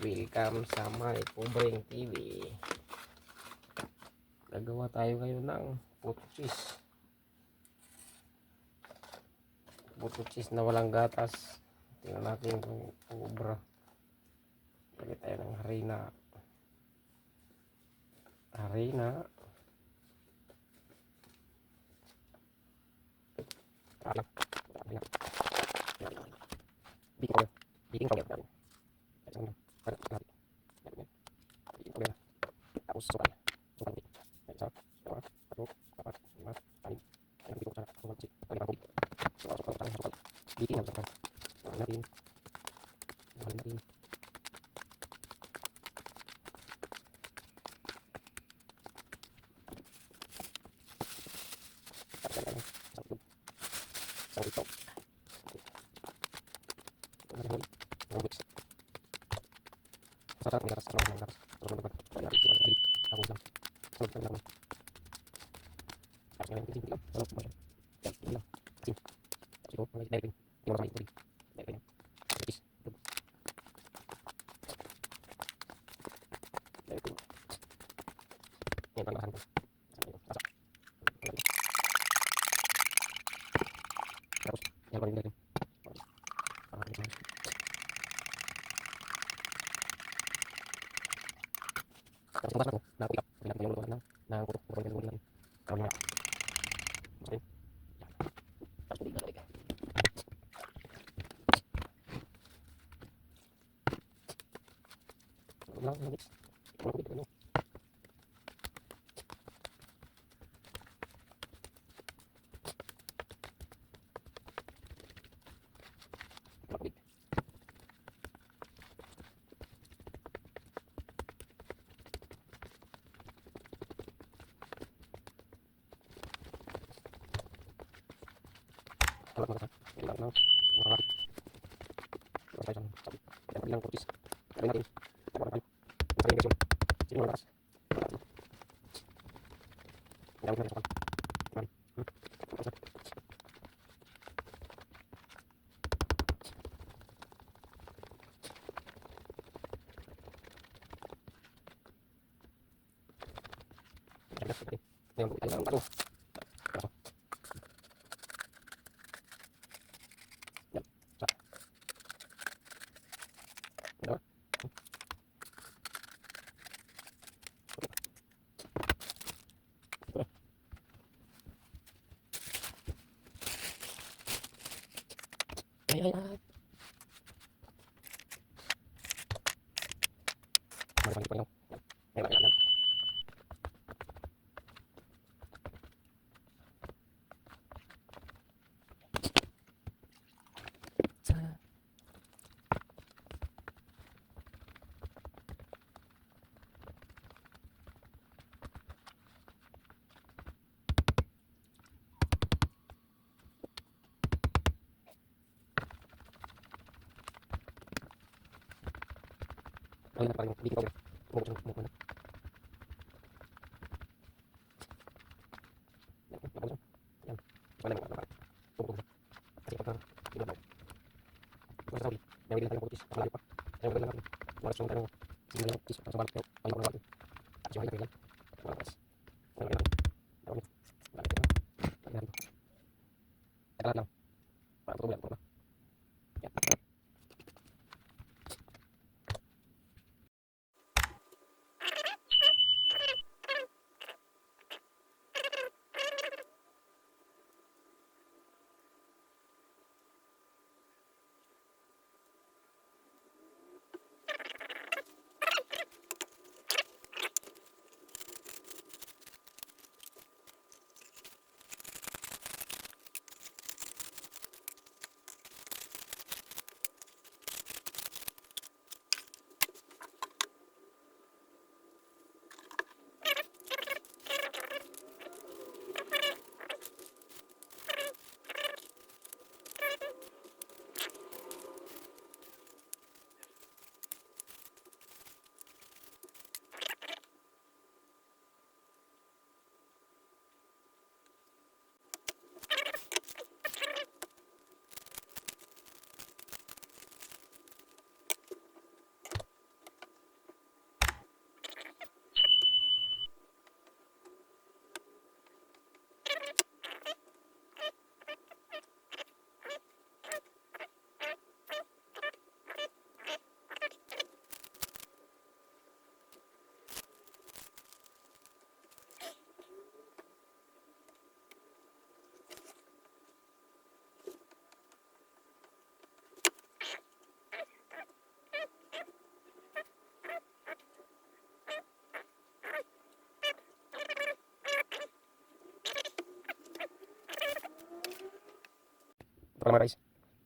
Welcome sa My Pobreng TV. Gagawa tayo ngayon ng puto cheese. Puto cheese na walang gatas. Tingnan natin kung ubra. Lagay tayo ng harina. Harina. Baking powder. Tapos sukal. Sukal ulit. Isa, dalawa, tatlo, apat, lima, anim. Ayan, dito ko sa sukal. Sukal. Sukal. Baking ang sukal. Sukal natin. Sukal natin. Ayun na pa rin yung baking powder. Bumuksan na. Yan. Wala mo na. Bumuksan na. Kasi pagka hindi na. Basta sabi, may wili na tayong putis. Malayo pa. Ayaw maganda natin. Maras yung tanong. Sige na yung putis. Sa balat kayo. Ayaw na natin. Kasi mahirap yan. Wala pas. Wala natin. Wala natin. Wala natin. Tekalat lang. Para patuloy lang. Yan. mga guys.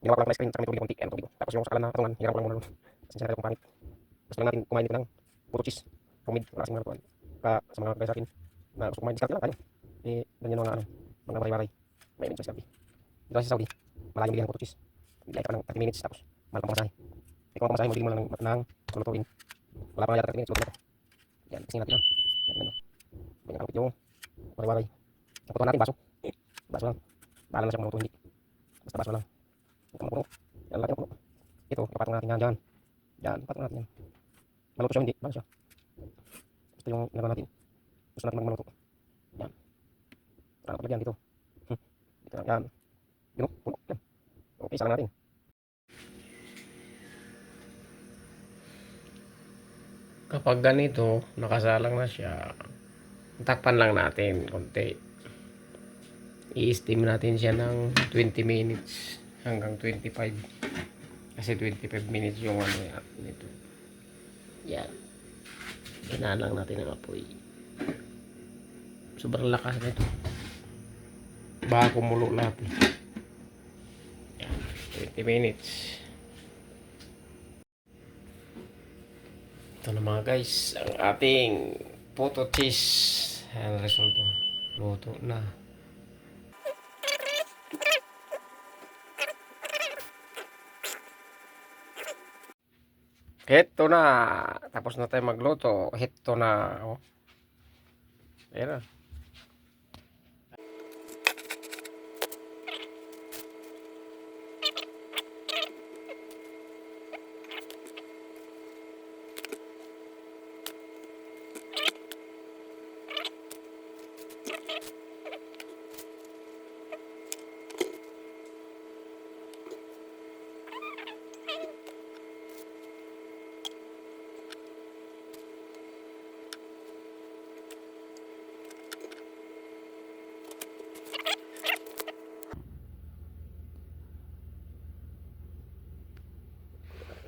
Ginawa ko lang ice cream, tsaka may tubig konti, ayan tubig. Tapos yung sakalan na atungan, hiram ko lang muna doon. Pasensya na kayo kung pangit. Gusto lang natin kumain dito ng puro cheese. Homemade, wala kasing mga lutuan. Sa mga guys sa akin, na gusto kumain, discount lang tayo. Eh, ganyan mga ano, mga baray-baray. May minutes sa discount. Dito kasi sa Saudi, malayong bilihan ng puro cheese. Bigay ka pa ng 30 minutes, tapos mahal pang pamasahe. Eh kung ang pamasahe mo, bili mo lang ng lulutuin. Wala pa nga yata 30 minutes, luto na to. Yan, tingnan natin yan. Yan, tingnan nyo. Ganyan kalupit yung waray-waray. Naputuhan natin baso. Baso lang. Bahala na siya kung maluto hindi. Basta baso lang. Huwag kang mapuno. Yan natin ang puno. Ito, kapatong natin yan dyan. Yan, patong natin yan. Maluto siya hindi. Bahala siya. Gusto yung ginagawa natin. Gusto natin maluto. Yan. Wala na yan dito. Dito lang. Yan. Yun o, puno. Yan. Okay, isa lang natin. Kapag ganito, nakasalang na siya, takpan lang natin konti. I-steam natin siya ng 20 minutes hanggang 25. Kasi 25 minutes yung ano yan nito. Yan. Inalang natin ang apoy. Sobrang lakas nito. Baka kumulo lahat. Yan. 20 minutes. Ito na mga guys, ang ating puto cheese. Ayan, resulto. Luto na. Ito na. Tapos na tayo magluto. Ito na. Oh. Ayan na.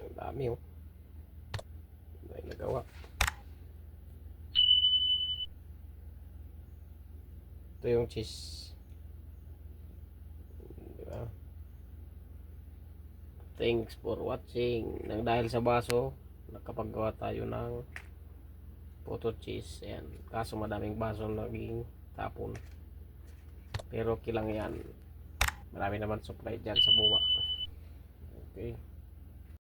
Ang dami oh. May nagawa. Ito yung cheese. Diba? Thanks for watching. Nang dahil sa baso, nakapagawa tayo ng puto cheese. Ayan. Kaso madaming baso naging tapon. Pero kilang yan. Marami naman supply dyan sa buwa. Okay.